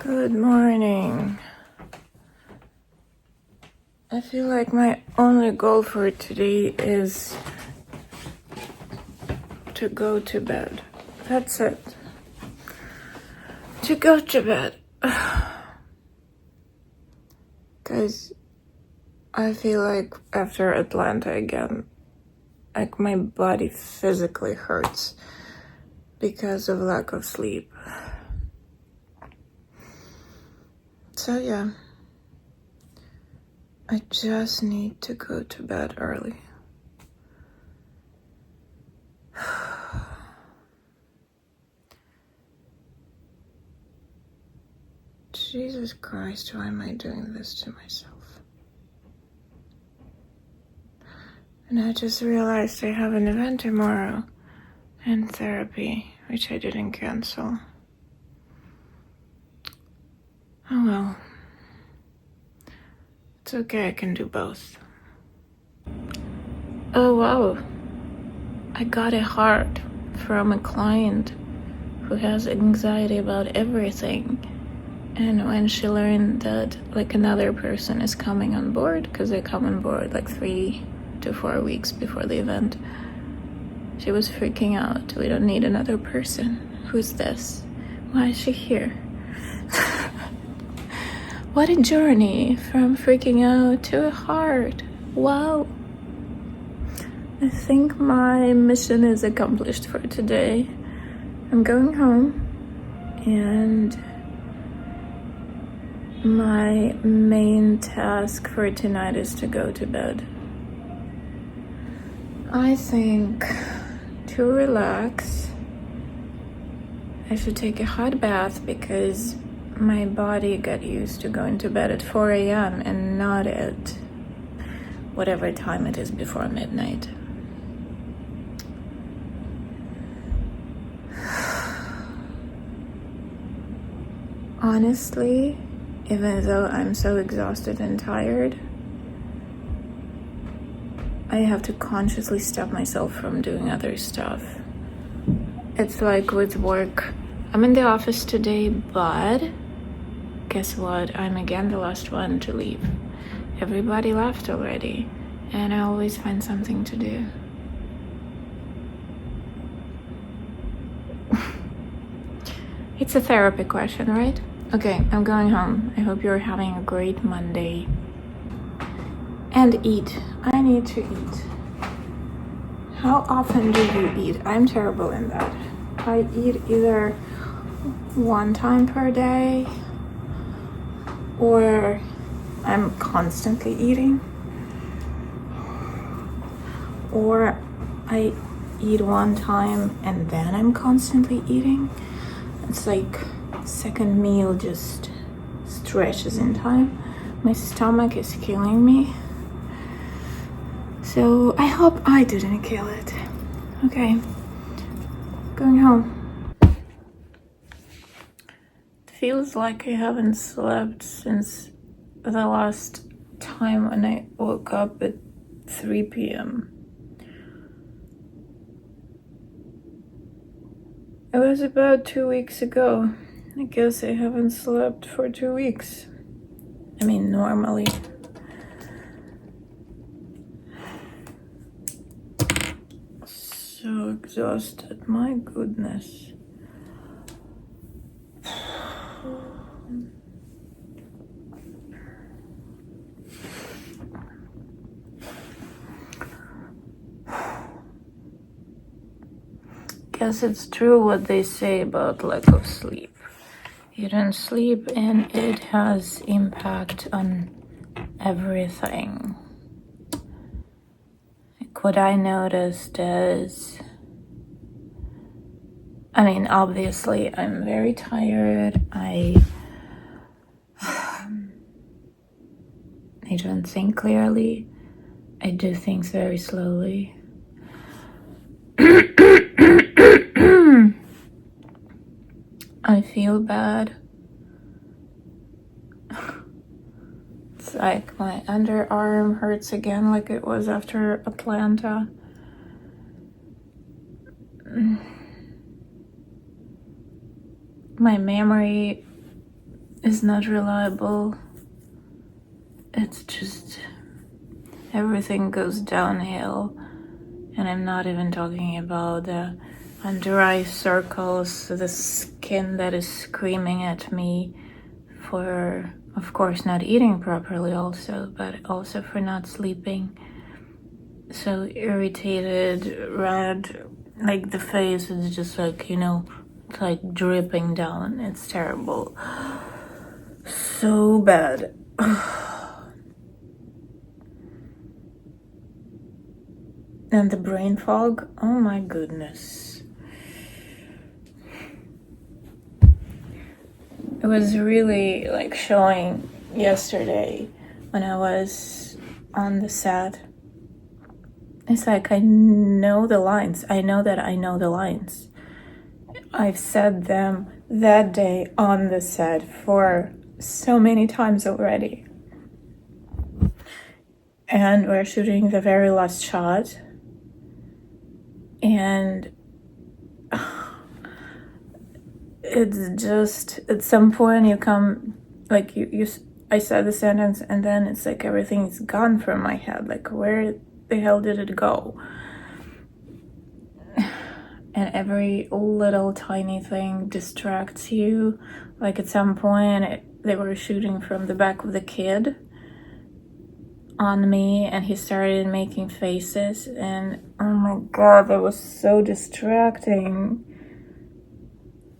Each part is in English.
Good morning. I feel like my only goal for today is to go to bed. That's it. To go to bed. Guys, I feel like after Atlanta again, like my body physically hurts because of lack of sleep. So yeah, I just need to go to bed early. Jesus Christ, why am I doing this to myself? And I just realized I have an event tomorrow and therapy, which I didn't cancel. Oh well. It's okay, I can do both. Oh wow. I got a heart from a client who has anxiety about everything. And when she learned that like another person is coming on board, because they come on board like 3 to 4 weeks before the event, she was freaking out. We don't need another person. Who's this? Why is she here? What a journey from freaking out to a heart. Wow. I think my mission is accomplished for today. I'm going home and my main task for tonight is to go to bed. I think to relax, I should take a hot bath because my body got used to going to bed at 4 a.m. and not at whatever time it is before midnight. Honestly, even though I'm so exhausted and tired, I have to consciously stop myself from doing other stuff. It's like with work. I'm in the office today, but guess what? I'm again the last one to leave. Everybody left already, and I always find something to do. It's a therapy question, right? Okay, I'm going home. I hope you're having a great Monday. And eat. I need to eat. How often do you eat? I'm terrible in that. I eat either 1 time per day or I'm constantly eating, or I eat 1 time and then I'm constantly eating. It's like second meal just stretches in time. My stomach is killing me. So I hope I didn't kill it. Okay, going home. It feels like I haven't slept since the last time when I woke up at 3 p.m. It was about 2 weeks ago. I guess I haven't slept for 2 weeks. I mean, normally. So exhausted, my goodness. Guess it's true what they say about lack of sleep. You don't sleep and it has impact on everything. Like what I noticed is, I mean, obviously I'm very tired. I don't think clearly. I do things very slowly. I feel bad. It's like my underarm hurts again like it was after Atlanta. My memory is not reliable. It's just everything goes downhill. And I'm not even talking about the under eye circles, the skin that is screaming at me for, of course, not eating properly also, but also for not sleeping. So irritated, red, like the face is just like, it's like dripping down. It's terrible. So bad. And the brain fog, oh my goodness. It was really like showing yesterday when I was on the set. It's like I know the lines. I know that I know the lines. I've said them that day on the set for so many times already. And we're shooting the very last shot. And it's just, at some point you come, like I said the sentence and then it's like everything's gone from my head. Like, where the hell did it go? And every little tiny thing distracts you. Like at some point they were shooting from the back of the kid on me and he started making faces and oh my god, that was so distracting.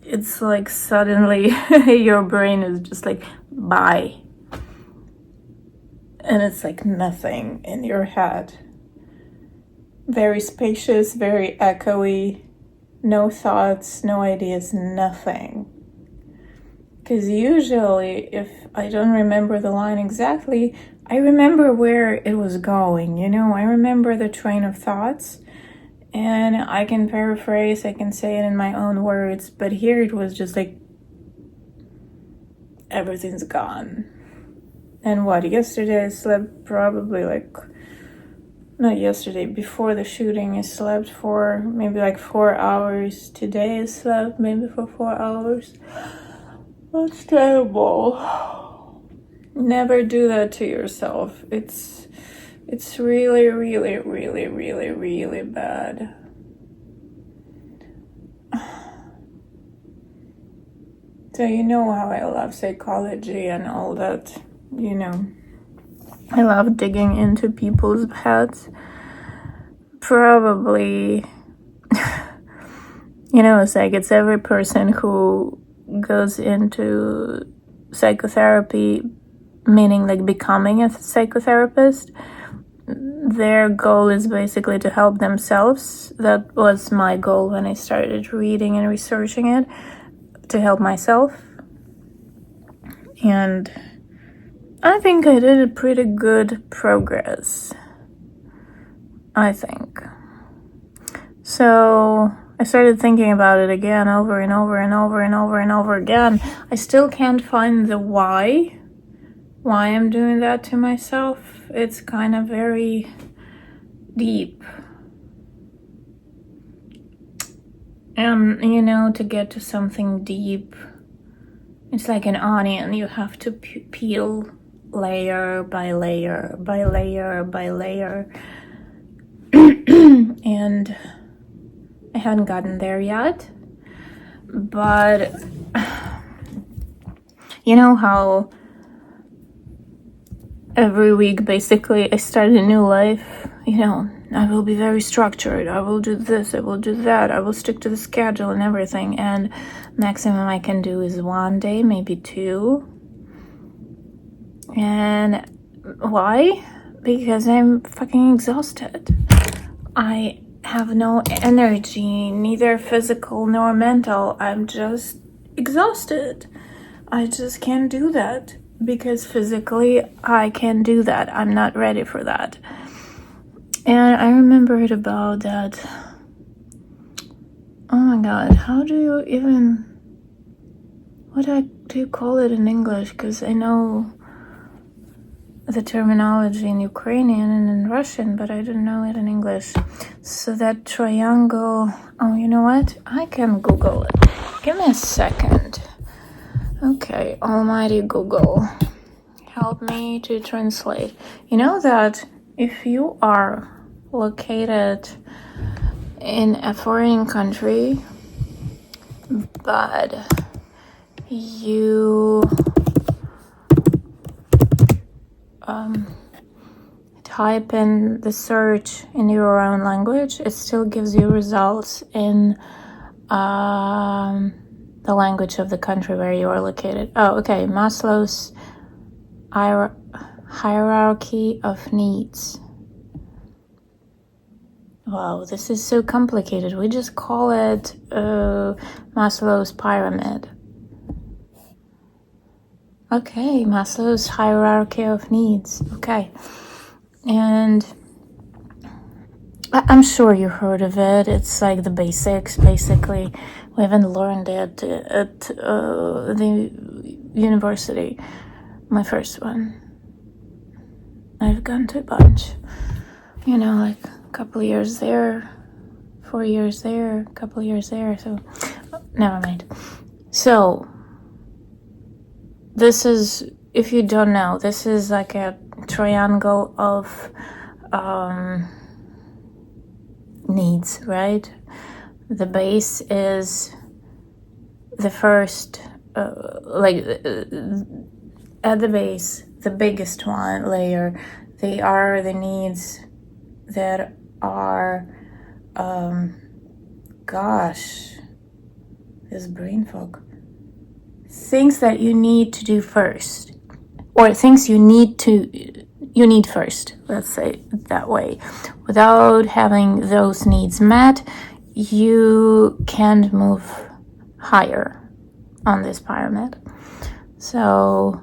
It's like suddenly your brain is just like bye, and it's like nothing in your head. Very spacious, very echoey, no thoughts, no ideas, nothing. Because usually if I don't remember the line exactly, I remember where it was going, I remember the train of thoughts and I can paraphrase, I can say it in my own words, but here it was just like everything's gone. And yesterday I slept probably not yesterday, before the shooting I slept for maybe 4 hours. Today I slept maybe for 4 hours. That's terrible. Never do that to yourself. It's really, really, really, really, really bad. So how I love psychology and all that, I love digging into people's heads. Probably, it's like it's every person who goes into psychotherapy, meaning like becoming a psychotherapist, their goal is basically to help themselves. That was my goal when I started reading and researching it, to help myself. And I think I did a pretty good progress, I think. So I started thinking about it again over and over and over and over and over again. I still can't find the why I'm doing that to myself. It's kind of very deep. And, to get to something deep, it's like an onion. You have to peel layer by layer by layer by layer. And I hadn't gotten there yet. But you know how every week basically I start a new life, I will be very structured, I will do this, I will do that, I will stick to the schedule and everything, and maximum I can do is 1 day, maybe 2. And why? Because I'm fucking exhausted. I have no energy, neither physical nor mental. I'm just exhausted. I just can't do that. Because physically I can do that. I'm not ready for that. And I remembered about that. Oh my god, how do you even... What do you call it in English? Because I know the terminology in Ukrainian and in Russian, but I don't know it in English. So that triangle... Oh, you know what? I can Google it. Give me a second. Okay, almighty Google, help me to translate. You know that if you are located in a foreign country, but you type in the search in your own language, it still gives you results in the language of the country where you are located. Oh, okay. Maslow's hierarchy of needs. Wow, this is so complicated. We just call it Maslow's pyramid. Okay, Maslow's hierarchy of needs. Okay. And I'm sure you heard of it. It's like the basics, basically. We haven't learned it at the university. My first one. I've gone to a bunch. You know, like a couple of years there, 4 years there, a couple of years there. So, never mind. So, this is, if you don't know, this is like a triangle of needs, right? The base is the first, at the base, the biggest one layer, they are the needs that are, this brain fog. Things that you need to do first, or things you need first, let's say it that way. Without having those needs met, you can't move higher on this pyramid. So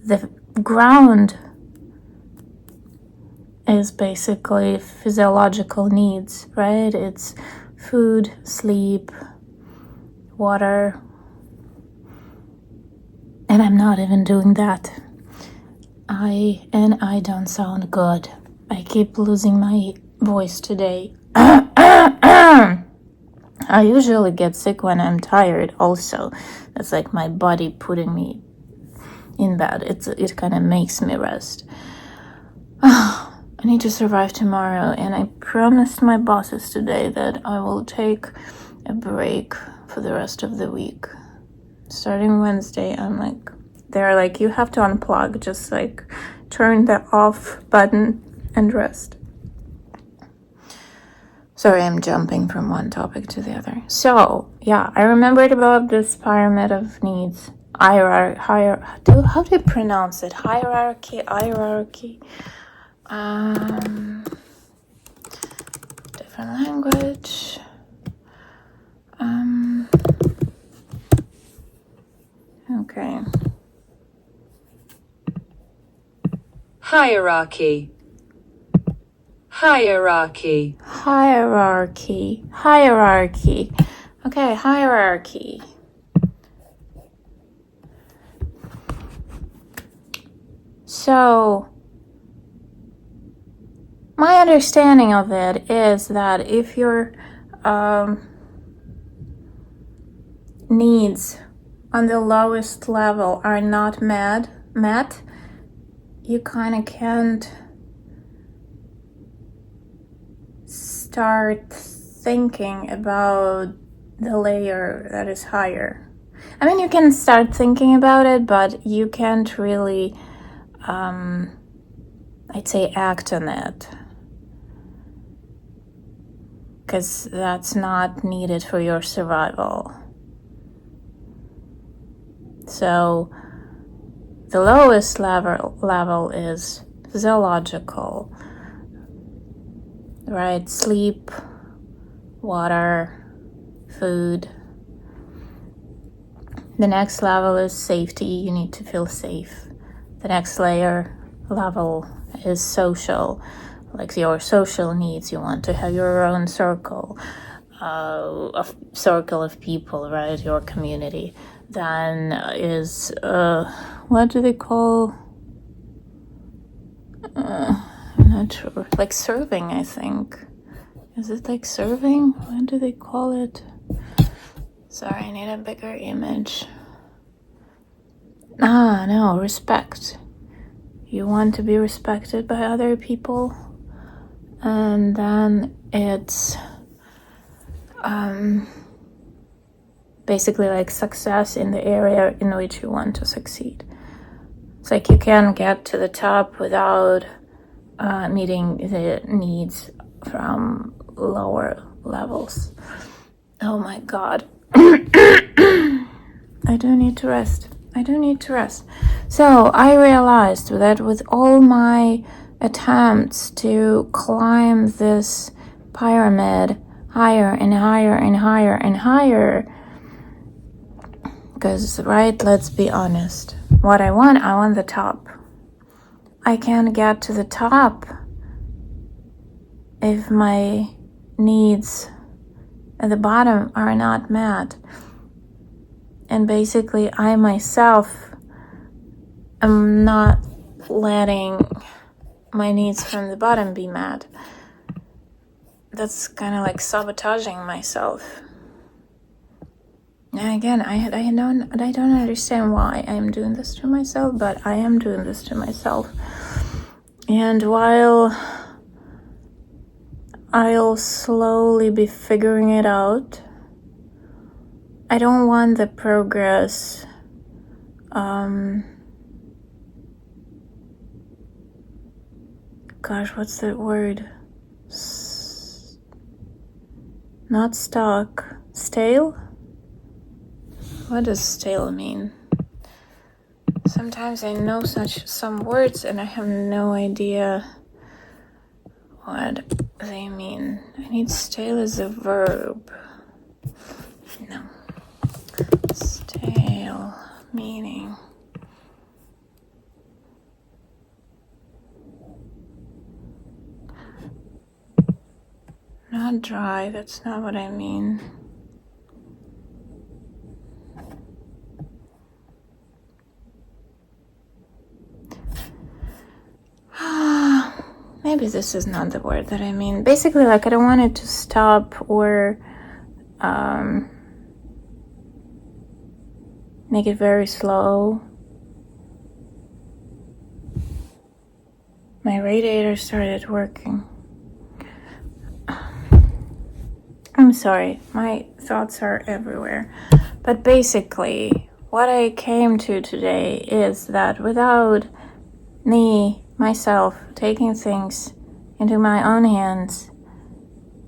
the ground is basically physiological needs, right? It's food, sleep, water. And I'm not even doing that. I don't sound good. I keep losing my voice today. I usually get sick when I'm tired also. That's like my body putting me in bed. It kind of makes me rest. I need to survive tomorrow, and I promised my bosses today that I will take a break for the rest of the week. Starting Wednesday, they're like, you have to unplug, just like turn the off button and rest. Sorry, I'm jumping from one topic to the other. So, yeah, I remembered about this pyramid of needs. How do you pronounce it? Hierarchy. Different language. Okay. Hierarchy. Okay, hierarchy. So, my understanding of it is that if your needs on the lowest level are not met, you kind of can't start thinking about the layer that is higher. I mean, you can start thinking about it, but you can't really, I'd say, act on it. Because that's not needed for your survival. So the lowest level is physiological, right? Sleep, water, food. The next level is safety. You need to feel safe. The next level is social, like your social needs. You want to have your own circle of people, right? Your community. Then is what do they call? I'm not sure. Like serving, I think. Is it like serving? What do they call it? Sorry, I need a bigger image. No, respect. You want to be respected by other people, and then it's basically like success in the area in which you want to succeed. It's like you can get to the top without meeting the needs from lower levels. Oh my god. I do need to rest. So I realized that with all my attempts to climb this pyramid higher and higher and higher and higher, because, right, let's be honest, what I want the top. I can't get to the top if my needs at the bottom are not met. And basically, I myself am not letting my needs from the bottom be met. That's kind of like sabotaging myself. And again, I don't understand why I'm doing this to myself, but I am doing this to myself. And while I'll slowly be figuring it out, I don't want the progress what's that word? Not stuck. Stale? What does stale mean? Sometimes I know some words and I have no idea what they mean. I need stale as a verb. No. Stale meaning. Not dry, that's not what I mean. Maybe this is not the word that I mean. Basically, like, I don't want it to stop or make it very slow. My radiator started working. I'm sorry, my thoughts are everywhere. But basically, what I came to today is that without myself, taking things into my own hands,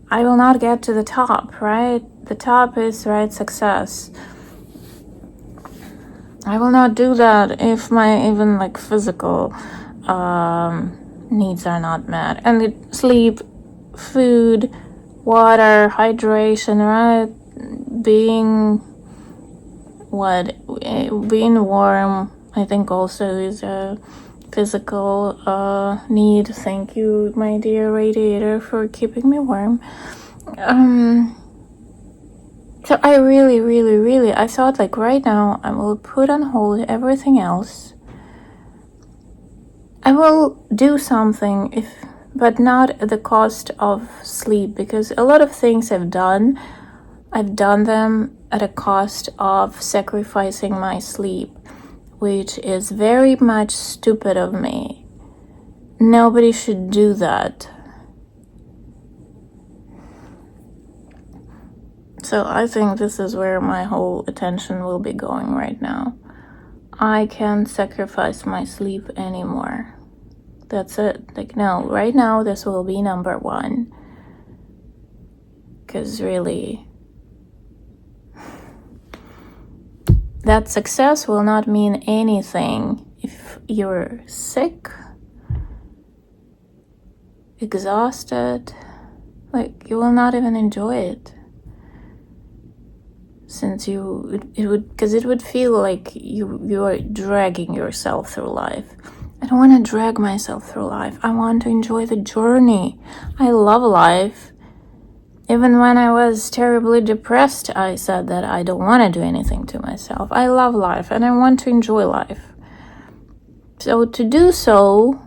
I will not get to the top, right? The top is, right, success. I will not do that if my even like physical needs are not met. And sleep, food, water, hydration, right? Being warm, I think also is a physical need. Thank you, my dear radiator, for keeping me warm. So I really, I thought, like, right now I will put on hold everything else. I will do something, but not at the cost of sleep, because a lot of things I've done them at a cost of sacrificing my sleep, which is very much stupid of me. Nobody should do that. So I think this is where my whole attention will be going right now. I can't sacrifice my sleep anymore. That's it. Like, no, right now this will be number one. Because really, that success will not mean anything if you're sick, exhausted. Like, you will not even enjoy it. Since it would feel like you are dragging yourself through life. I don't want to drag myself through life. I want to enjoy the journey. I love life. Even when I was terribly depressed, I said that I don't want to do anything to myself. I love life and I want to enjoy life. So to do so,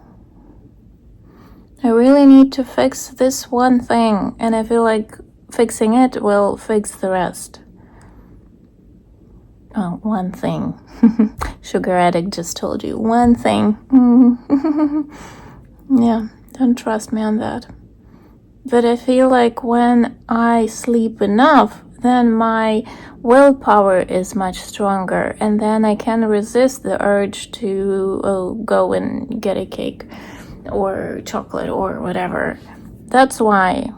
I really need to fix this one thing. And I feel like fixing it will fix the rest. Oh, one thing. Sugar addict just told you one thing. Yeah, don't trust me on that. But I feel like when I sleep enough, then my willpower is much stronger, and then I can resist the urge to go and get a cake or chocolate or whatever. That's why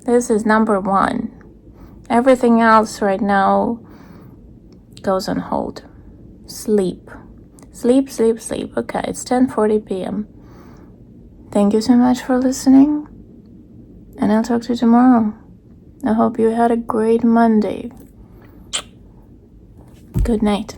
this is number one. Everything else right now goes on hold. Sleep. Sleep, sleep, sleep. Okay, it's 10:40 p.m. Thank you so much for listening, and I'll talk to you tomorrow. I hope you had a great Monday. Good night.